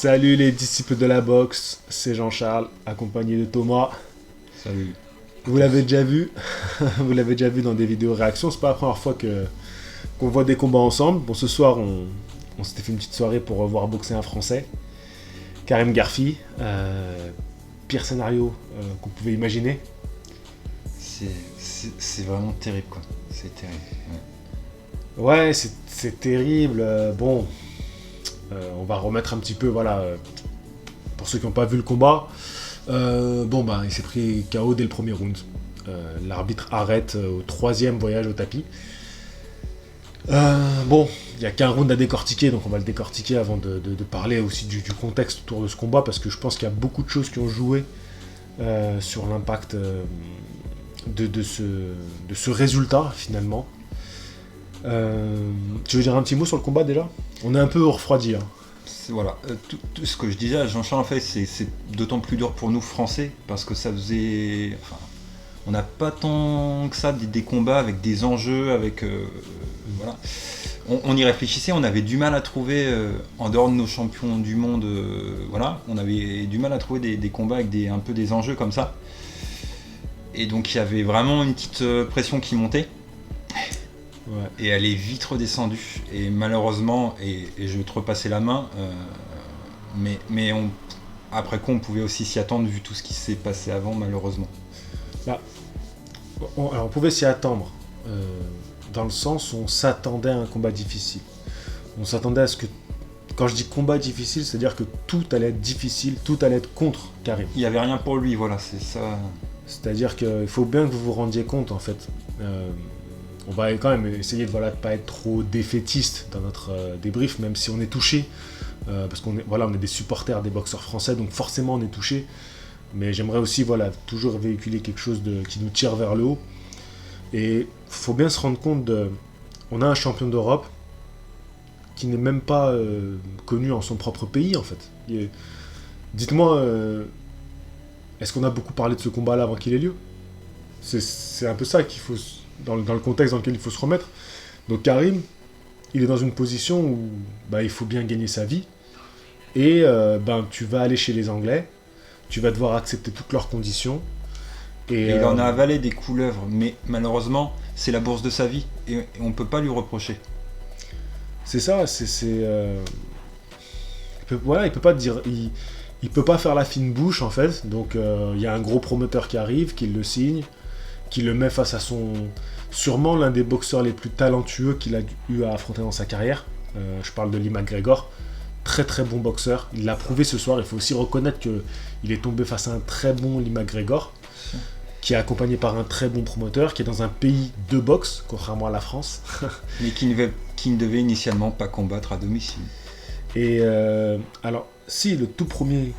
Salut les disciples de la boxe, c'est Jean-Charles, accompagné de Thomas. Salut. Vous l'avez déjà vu, vous l'avez déjà vu dans des vidéos réactions, c'est pas la première fois qu'on voit des combats ensemble. Bon, ce soir, on s'était fait une petite soirée pour voir boxer un Français, Karim Garfi. Pire scénario qu'on pouvait imaginer. C'est vraiment terrible, quoi. C'est terrible. Ouais, c'est terrible. Bon, on va remettre un petit peu, voilà, pour ceux qui n'ont pas vu le combat. Il s'est pris KO dès le premier round. L'arbitre arrête au troisième voyage au tapis. Il n'y a qu'un round à décortiquer, donc on va le décortiquer avant de parler aussi du contexte autour de ce combat, parce que je pense qu'il y a beaucoup de choses qui ont joué sur l'impact de ce résultat, finalement. Tu veux dire un petit mot sur le combat, déjà ? On est un peu refroidi, hein. Voilà, tout ce que je disais à Jean-Charles, en fait, c'est d'autant plus dur pour nous Français, parce que ça faisait... Enfin, on n'a pas tant que ça des combats avec des enjeux, avec... voilà. On y réfléchissait, on avait du mal à trouver, en dehors de nos champions du monde, voilà, on avait du mal à trouver des combats avec un peu des enjeux comme ça. Et donc il y avait vraiment une petite pression qui montait. Ouais. Et elle est vite redescendue. Et malheureusement, et je vais te repasser la main, mais après quoi on pouvait aussi s'y attendre vu tout ce qui s'est passé avant, malheureusement. On pouvait s'y attendre, dans le sens où on s'attendait à un combat difficile. On s'attendait à ce que, quand je dis combat difficile, c'est-à-dire que tout allait être difficile, tout allait être contre Karim. Il n'y avait rien pour lui, voilà, c'est ça. C'est-à-dire qu'il faut bien que vous vous rendiez compte, en fait. On va quand même essayer de ne pas être trop défaitiste dans notre débrief, même si on est touché, parce qu'on est des supporters des boxeurs français, donc forcément on est touché. Mais j'aimerais aussi toujours véhiculer quelque chose qui nous tire vers le haut. Et il faut bien se rendre compte on a un champion d'Europe qui n'est même pas connu en son propre pays, en fait. Dites-moi, est-ce qu'on a beaucoup parlé de ce combat-là avant qu'il ait lieu ? C'est un peu ça qu'il faut... Dans le contexte dans lequel il faut se remettre. Donc Karim, il est dans une position où il faut bien gagner sa vie. Et tu vas aller chez les Anglais, tu vas devoir accepter toutes leurs conditions. Et il en a avalé des couleuvres, mais malheureusement, c'est la bourse de sa vie. Et on ne peut pas lui reprocher. C'est ça, il peut pas dire... Il peut pas faire la fine bouche, en fait. Donc il y a un gros promoteur qui arrive, qui le signe, qui le met face à sûrement l'un des boxeurs les plus talentueux qu'il a eu à affronter dans sa carrière. Je parle de Lee McGregor. Très très bon boxeur. Il l'a prouvé ce soir. Il faut aussi reconnaître qu'il est tombé face à un très bon Lee McGregor, qui est accompagné par un très bon promoteur, qui est dans un pays de boxe, contrairement à la France. Mais qui ne devait initialement pas combattre à domicile. Et alors, si le tout premier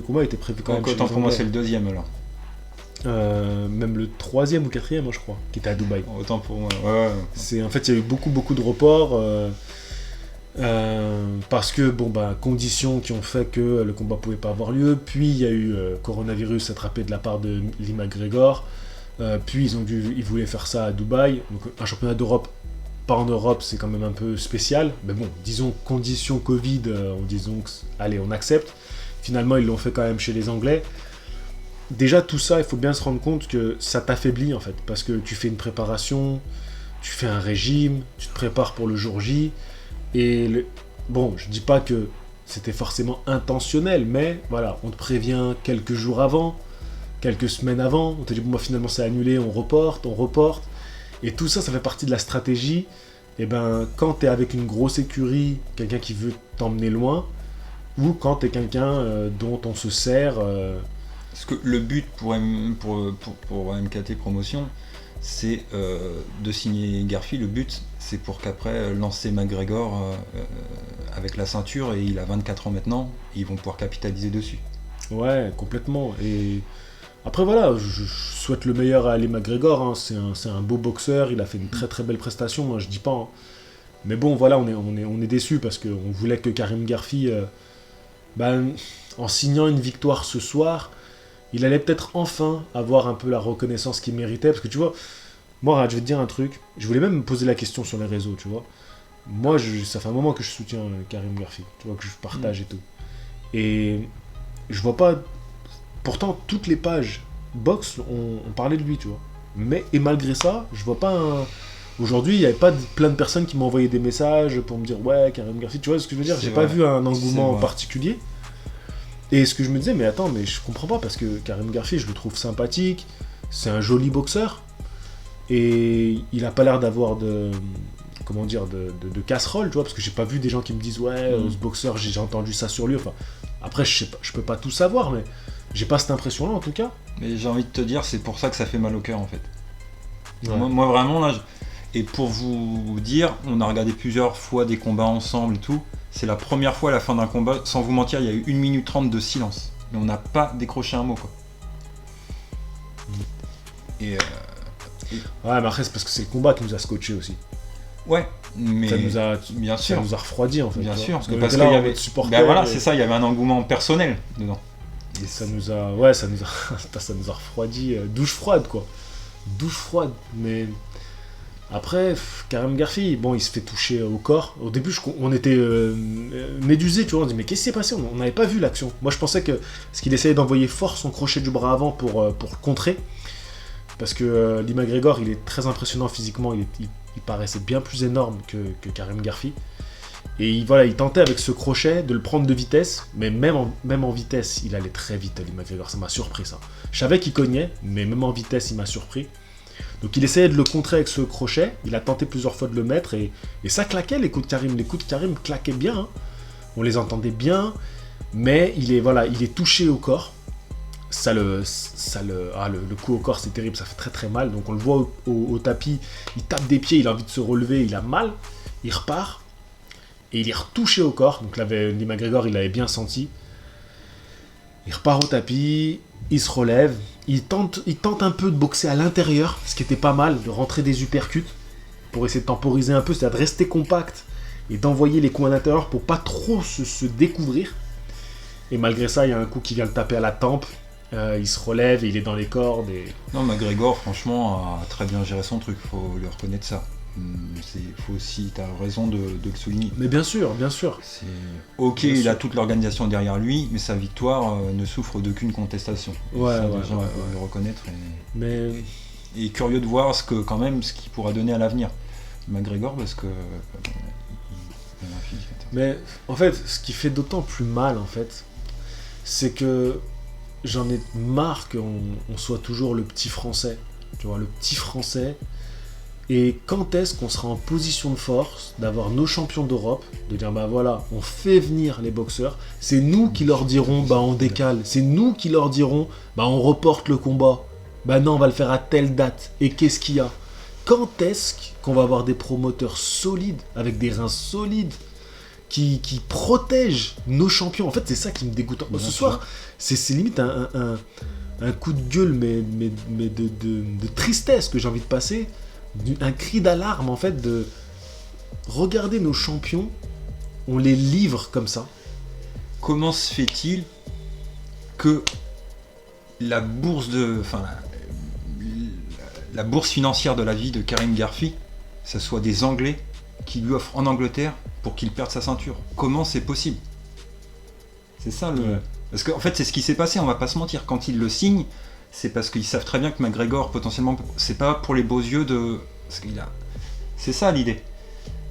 combat était prévu quand même. Donc autant pour moi, c'est le deuxième alors. Même le troisième ou quatrième, moi, je crois, qui était à Dubaï. Autant pour moi, ouais. En fait, il y a eu beaucoup de reports parce que, conditions qui ont fait que le combat pouvait pas avoir lieu. Puis, il y a eu coronavirus attrapé de la part de Lee McGregor. Puis, ils voulaient faire ça à Dubaï. Donc, un championnat d'Europe, pas en Europe, c'est quand même un peu spécial. Mais bon, disons, conditions Covid, allez, on accepte. Finalement, ils l'ont fait quand même chez les Anglais. Déjà, tout ça, il faut bien se rendre compte que ça t'affaiblit, en fait, parce que tu fais une préparation, tu fais un régime, tu te prépares pour le jour J, et je dis pas que c'était forcément intentionnel, mais voilà, on te prévient quelques jours avant, quelques semaines avant, on te dit, finalement c'est annulé, on reporte, et tout ça, ça fait partie de la stratégie. Et quand t'es avec une grosse écurie, quelqu'un qui veut t'emmener loin, ou quand t'es quelqu'un dont on se sert... Parce que le but pour MKT Promotion, c'est de signer Garfi. Le but, c'est pour qu'après lancer McGregor avec la ceinture, et il a 24 ans maintenant, et ils vont pouvoir capitaliser dessus. Ouais, complètement. Et après voilà, je souhaite le meilleur à Ali McGregor, hein. C'est un beau boxeur, il a fait une très très belle prestation, hein, je dis pas. Hein. Mais bon, voilà, on est déçus parce qu'on voulait que Karim Garfi, en signant une victoire ce soir, il allait peut-être enfin avoir un peu la reconnaissance qu'il méritait. Parce que tu vois, moi, je vais te dire un truc. Je voulais même me poser la question sur les réseaux, tu vois. Moi, ça fait un moment que je soutiens Karim Garfi, tu vois, que je partage et tout. Et je vois pas. Pourtant, toutes les pages box on parlait de lui, tu vois. Et malgré ça, je vois pas un. Aujourd'hui, il n'y avait pas plein de personnes qui m'ont envoyé des messages pour me dire ouais, Karim Garfi, tu vois ce que je veux dire. J'ai pas vu un engouement particulier. Et ce que je me disais, mais attends, mais je comprends pas parce que Karim Garfi, je le trouve sympathique, c'est un joli boxeur et il a pas l'air d'avoir de casserole, tu vois, parce que j'ai pas vu des gens qui me disent ouais, ce boxeur, j'ai entendu ça sur lui. Enfin, après, je sais pas, je peux pas tout savoir, mais j'ai pas cette impression-là en tout cas. Mais j'ai envie de te dire, c'est pour ça que ça fait mal au cœur en fait. Ouais. Moi vraiment là. Et pour vous dire, on a regardé plusieurs fois des combats ensemble et tout. C'est la première fois à la fin d'un combat, sans vous mentir, il y a eu 1 minute 30 de silence. Mais on n'a pas décroché un mot, quoi. Ouais, mais après, c'est parce que c'est le combat qui nous a scotché aussi. Ouais, mais bien sûr. Ça nous a refroidi en fait. Bien sûr, parce qu'il y avait. Ben voilà, c'est ça, il y avait un engouement personnel dedans. Et ça nous a refroidi. Douche froide, quoi. Douche froide, mais. Après, Karim Garfi, bon, il se fait toucher au corps. Au début, on était médusés, tu vois. On dit, mais qu'est-ce qui s'est passé ? On n'avait pas vu l'action. Moi, je pensais que ce qu'il essayait d'envoyer fort son crochet du bras avant pour contrer. Parce que Lee McGregor, il est très impressionnant physiquement. Il paraissait bien plus énorme que Karim Garfi. Et il tentait avec ce crochet de le prendre de vitesse. Mais même en vitesse, il allait très vite, Lee McGregor. Ça m'a surpris, ça. Je savais qu'il cognait, mais même en vitesse, il m'a surpris. Donc il essayait de le contrer avec ce crochet, il a tenté plusieurs fois de le mettre et ça claquait les coups de Karim. Les coups de Karim claquaient bien, hein. On les entendait bien, mais il est touché au corps. Le coup au corps c'est terrible, ça fait très très mal. Donc on le voit au tapis, il tape des pieds, il a envie de se relever, il a mal, il repart et il est retouché au corps. Donc là, Lee McGregor il l'avait bien senti. Il repart au tapis, il se relève, il tente un peu de boxer à l'intérieur, ce qui était pas mal, de rentrer des uppercuts pour essayer de temporiser un peu, c'est-à-dire de rester compact et d'envoyer les coups à l'intérieur pour pas trop se découvrir. Et malgré ça, il y a un coup qui vient le taper à la tempe, il se relève et il est dans les cordes. Non, McGregor, franchement, a très bien géré son truc, faut lui reconnaître ça. Faut aussi, t'as raison de le souligner. Mais bien sûr. Ok, il a toute l'organisation derrière lui, mais sa victoire ne souffre d'aucune contestation. Ouais, déjà, on peut le reconnaître. Et curieux de voir ce qu'il pourra donner à l'avenir. McGregor, parce que il a un physique. Mais en fait, ce qui fait d'autant plus mal, en fait, c'est que j'en ai marre qu'on soit toujours le petit français. Tu vois, le petit français. Et quand est-ce qu'on sera en position de force d'avoir nos champions d'Europe, de dire bah voilà, on fait venir les boxeurs, c'est nous qui leur dirons bah on décale, c'est nous qui leur dirons bah on reporte le combat, bah non on va le faire à telle date, et qu'est-ce qu'il y a ? Quand est-ce qu'on va avoir des promoteurs solides, avec des reins solides, qui protègent nos champions ? En fait c'est ça qui me dégoûte. Ce soir, c'est limite un coup de gueule mais de tristesse que j'ai envie de passer. Un cri d'alarme en fait de regarder nos champions, on les livre comme ça. Comment se fait-il que la bourse financière de la vie de Karim Garfi, ça soit des Anglais qui lui offrent en Angleterre pour qu'il perde sa ceinture ? Comment c'est possible ? C'est ça le... Ouais. Parce qu'en fait c'est ce qui s'est passé, on va pas se mentir, quand ils le signent, c'est parce qu'ils savent très bien que McGregor, potentiellement, c'est pas pour les beaux yeux de... C'est ça l'idée.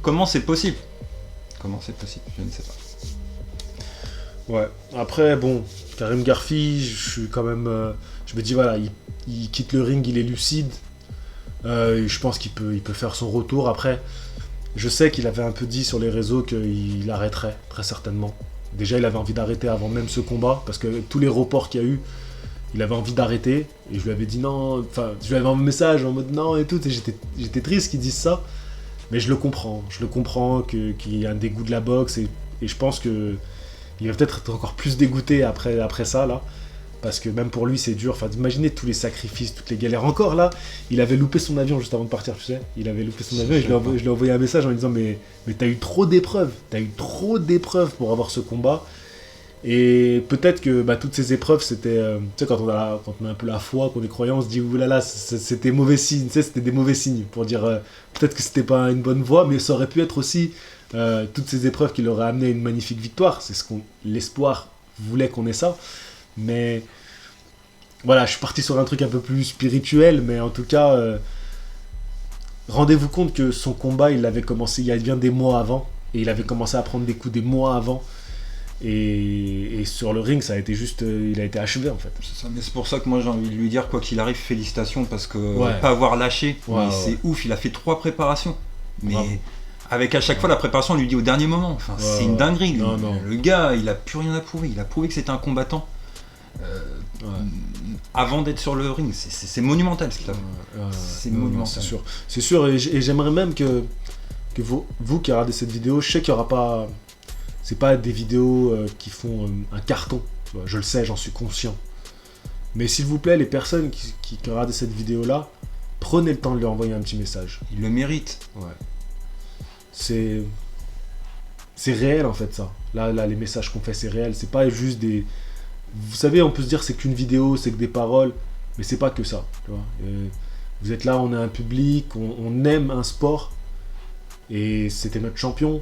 Comment c'est possible ? Je ne sais pas. Ouais, après, bon, Karim Garfi, je suis quand même... je me dis, voilà, il quitte le ring, il est lucide. Je pense qu'il peut faire son retour. Après, je sais qu'il avait un peu dit sur les réseaux qu'il arrêterait, très certainement. Déjà, il avait envie d'arrêter avant même ce combat, parce que tous les reports qu'il y a eu, il avait envie d'arrêter, et je lui avais dit non, enfin, je lui avais envoyé un message en mode non et tout, et j'étais triste qu'ils disent ça, mais je le comprends qu'il y a un dégoût de la boxe, et je pense que il va peut-être être encore plus dégoûté après ça, là, parce que même pour lui c'est dur, enfin, d'imaginer tous les sacrifices, toutes les galères, encore là, il avait loupé son avion juste avant de partir, tu sais, il avait loupé son avion, et je lui ai envoyé un message en lui disant mais t'as eu trop d'épreuves pour avoir ce combat. Et peut-être que toutes ces épreuves, c'était... tu sais, quand on a un peu la foi, qu'on est croyant, on se dit, oulala, c'était mauvais signe, tu sais, c'était des mauvais signes, pour dire, peut-être que c'était pas une bonne voie, mais ça aurait pu être aussi toutes ces épreuves qui l'auraient amené à une magnifique victoire. C'est l'espoir voulait qu'on ait ça. Mais voilà, je suis parti sur un truc un peu plus spirituel, mais en tout cas, rendez-vous compte que son combat, il avait commencé il y a bien des mois avant, et il avait commencé à prendre des coups des mois avant. Et sur le ring, ça a été juste, il a été achevé en fait. C'est ça, mais c'est pour ça que moi j'ai envie de lui dire, quoi qu'il arrive, félicitations, parce que Ouais. pas avoir lâché, Ouais, mais c'est ouf, il a fait 3 préparations. Mais Bravo. avec à chaque fois la préparation, on lui dit au dernier moment. Enfin, Ouais, c'est une dinguerie. Non, non. Le gars, il a plus rien à prouver. Il a prouvé que c'était un combattant Ouais. avant d'être sur le ring. C'est monumental ce qu'il a fait. C'est Non, non, monumental. c'est sûr. C'est sûr, et j'aimerais même que vous qui regardez cette vidéo, je sais qu'il n'y aura pas. C'est pas des vidéos qui font un carton. Tu vois, je le sais, j'en suis conscient. Mais s'il vous plaît, les personnes qui regardent cette vidéo-là, prenez le temps de lui envoyer un petit message. Il le mérite. Ouais. C'est réel en fait ça. Là, les messages qu'on fait, c'est réel. C'est pas juste des. Vous savez, on peut se dire c'est qu'une vidéo, c'est que des paroles, mais c'est pas que ça. Tu vois. Vous êtes là, on a un public, on aime un sport, et c'était notre champion.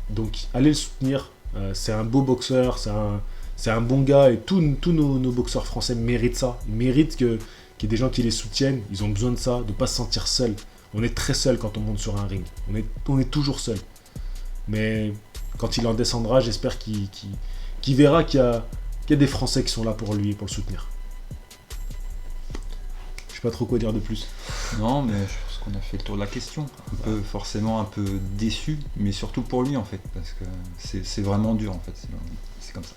Donc allez le soutenir. C'est un beau boxeur, c'est un bon gars, et tous nos boxeurs français méritent ça. Ils méritent qu'il y ait des gens qui les soutiennent. Ils ont besoin de ça, de ne pas se sentir seul. On est très seul quand on monte sur un ring. On est toujours seul. Mais quand il en descendra, j'espère qu'il verra qu'il y a des Français qui sont là pour lui et pour le soutenir. Je sais pas trop quoi dire de plus. Non, mais je pense qu'on a fait le tour de la question. Forcément un peu déçu, mais surtout pour lui en fait, parce que c'est vraiment dur en fait. C'est comme ça.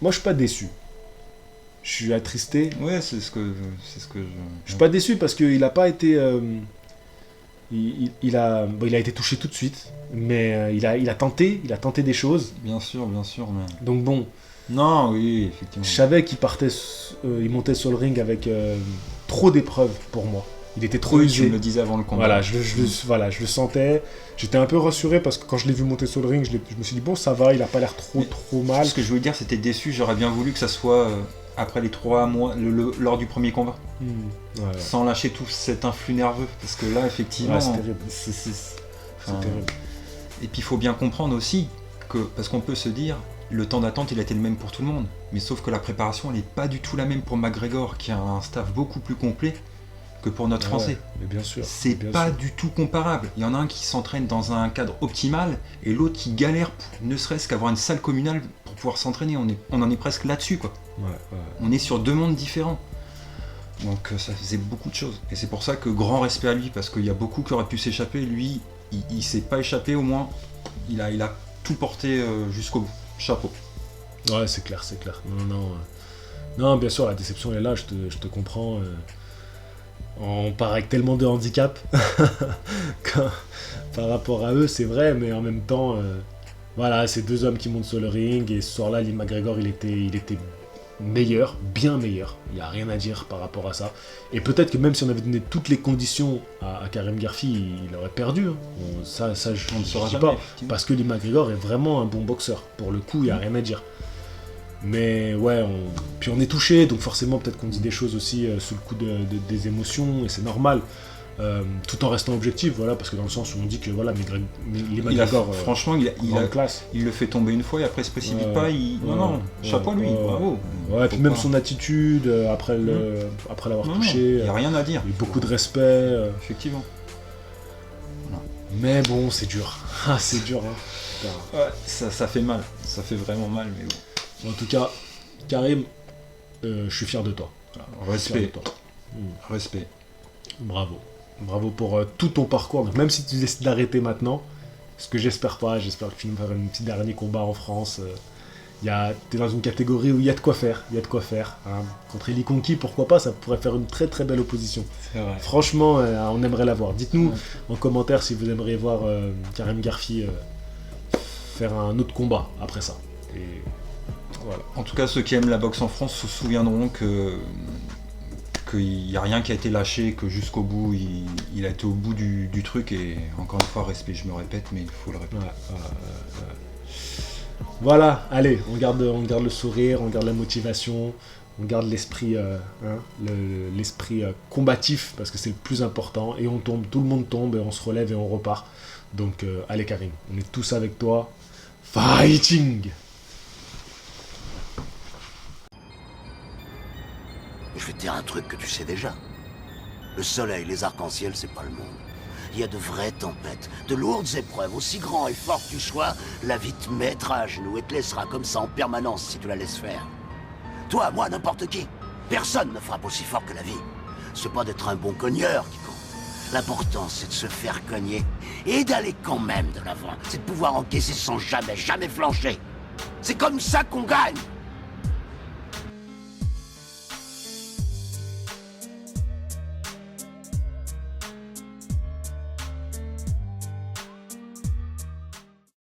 Moi, je suis pas déçu. Je suis attristé. Ouais, c'est ce que je. Je suis pas déçu parce qu'il a pas été. Il a été touché tout de suite, mais il a tenté des choses. Bien sûr, mais. Donc bon, Non, oui, effectivement. je savais il montait sur le ring avec trop d'épreuves pour moi. Il était trop Oui, usé. tu me le disais avant le combat. Voilà, je le sentais. J'étais un peu rassuré parce que quand je l'ai vu monter sur le ring, je me suis dit bon, ça va, il a pas l'air trop mal. Ce que je voulais dire, c'était déçu. J'aurais bien voulu que ça soit après les 3 mois, lors du premier combat, Ouais. sans lâcher tout cet influx nerveux, parce que là, effectivement, Ouais, c'est terrible. enfin, C'est terrible. Et puis il faut bien comprendre aussi que, parce qu'on peut se dire, le temps d'attente il a été le même pour tout le monde, mais sauf que la préparation elle n'est pas du tout la même pour McGregor, qui a un staff beaucoup plus complet que pour notre Français. Ouais, mais bien sûr. C'est bien pas sûr. du tout comparable. Il y en a un qui s'entraîne dans un cadre optimal et l'autre qui galère pour ne serait-ce qu'avoir une salle communale pour pouvoir s'entraîner. On en est presque là-dessus, quoi. Ouais. On est sur 2 mondes différents. Donc ça faisait beaucoup de choses. Et c'est pour ça que grand respect à lui, parce qu'il y a beaucoup qui auraient pu s'échapper. Lui, il s'est pas échappé, au moins. Il a tout porté jusqu'au bout. Chapeau. Ouais, c'est clair. Non, bien sûr, la déception est là, je te comprends. On part avec tellement de handicap par rapport à eux, c'est vrai, mais en même temps, voilà, c'est 2 hommes qui montent sur le ring, et ce soir-là, Lee McGregor, il était meilleur, bien meilleur. Il n'y a rien à dire par rapport à ça. Et peut-être que même si on avait donné toutes les conditions à Karim Garfi, il aurait perdu. Hein. Ça, je On ne ne saura dis jamais, pas. effectivement. Parce que Lee McGregor est vraiment un bon boxeur. Pour le coup, il n'y a rien à dire. Mais ouais, puis on est touché, donc forcément peut-être qu'on dit des choses aussi sous le coup des émotions, et c'est normal. Tout en restant objectif, voilà, parce que dans le sens où on dit que voilà, Lee McGregor, franchement, grande classe. il le fait tomber une fois et après il se précipite Ouais, pas. ouais, Chapeau à lui, ouais. bravo. Ouais, puis Faut même pas- son attitude après l'avoir Non, touché, il n'y a rien à dire. il y a eu beaucoup de respect. Effectivement. Mais bon, c'est dur. Ah, c'est dur. Hein. Putain. Ouais, ça fait mal. Ça fait vraiment mal, mais bon. En tout cas, Karim, je suis fier de toi. Voilà, fier de Respect. toi. Respect. Bravo. Bravo pour tout ton parcours. Donc, même si tu décides d'arrêter maintenant, ce que j'espère pas, j'espère que tu vas faire un petit dernier combat en France. T'es dans une catégorie où il y a de quoi faire. Hein. Contre Eli Conki, pourquoi pas, ça pourrait faire une très très belle opposition. C'est vrai. Franchement, on aimerait la voir. Dites-nous Ouais. en commentaire si vous aimeriez voir Karim Garfi faire un autre combat après ça. Et voilà. En tout cas, ceux qui aiment la boxe en France se souviendront qu'il n'y a rien qui a été lâché, que jusqu'au bout, il a été au bout du truc. Et encore une fois, respect, je me répète, mais il faut le répéter. Ouais. Voilà, allez, on garde le sourire, on garde la motivation, on garde l'esprit l'esprit combatif, parce que c'est le plus important, et on tombe, tout le monde tombe, et on se relève et on repart. Donc allez Karim, on est tous avec toi. Fighting! vais te dire un truc que tu sais déjà. Le soleil, les arcs-en-ciel, c'est pas le monde. Il y a de vraies tempêtes, de lourdes épreuves, aussi grand et fort que tu sois, la vie te mettra à genoux et te laissera comme ça en permanence si tu la laisses faire. Toi, moi, n'importe qui. Personne ne frappe aussi fort que la vie. C'est pas d'être un bon cogneur qui compte. L'important, c'est de se faire cogner et d'aller quand même de l'avant. C'est de pouvoir encaisser sans jamais flancher. C'est comme ça qu'on gagne.